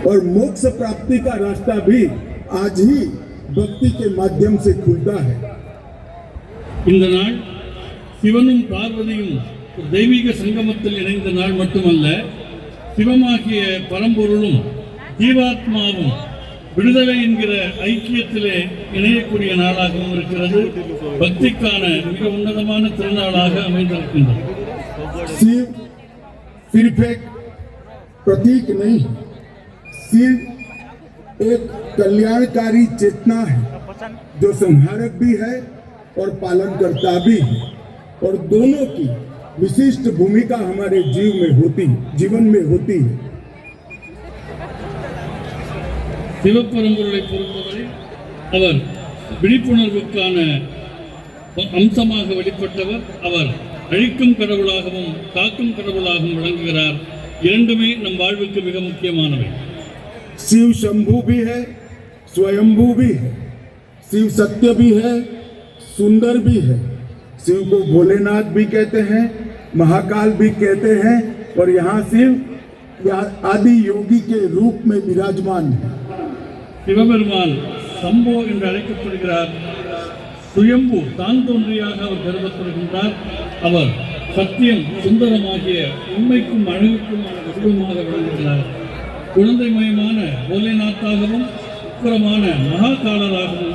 और मोक्ष प्राप्ति का रास्ता भी आज ही भक्ति के माध्यम से खुलता है। இந்த நாள் சிவனும் பார்வதியும் தெய்வீக சங்கமத்தில் இணைந்த நாள் மட்டுமல்ல, சிவமாகிய பரம்பொருளும் ஜீவாத்மாவும் விடுதலை என்கிற ஐக்கியத்திலே இணையக்கூடிய நாளாகவும் இருக்கிறது. பக்திக்கான மிக உன்னதமான திருநாளாக அமைந்திருக்கின்றது. शिव सिर्फ एक प्रतीक नहीं, शिव एक कल्याणकारी चेतना है जो संहारक भी है और पालनकर्ता भी है, और दोनों की विशिष्ट भूमिका हमारे जीवन में होती है। சிவபெரும்பொருளை பொறுத்தவரை அவர் விழிப்புணர்வுக்கான அம்சமாக வெளிப்பட்டவர். அவர் அழிக்கும் கடவுளாகவும் காக்கும் கடவுளாகவும் விளங்குகிறார். இரண்டுமே நம் வாழ்வுக்கு மிக முக்கியமானவை. शिव शंभू भी है, स्वयंभू भी है। शिव सत्य भी है, सुंदर भी है। शिव को भोलेनाथ भी कहते हैं, महाकाल भी कहते हैं, और यहाँ शिव आदि योगी के रूप में विराजमान है। சிவபெருமான் சம்போ என்று அழைக்கப்படுகிறார். சுயம்பு தான் தோன்றியாக அவர் கருதப்படுகின்றார். அவர் சத்தியம் சுந்தரமாகிய உண்மைக்கும் அழகுக்குமான வடிவமாக விளங்குகிறார். குழந்தைமயமான போலேநாத்தாகவும் உக்கரமான மகாகாலராகவும்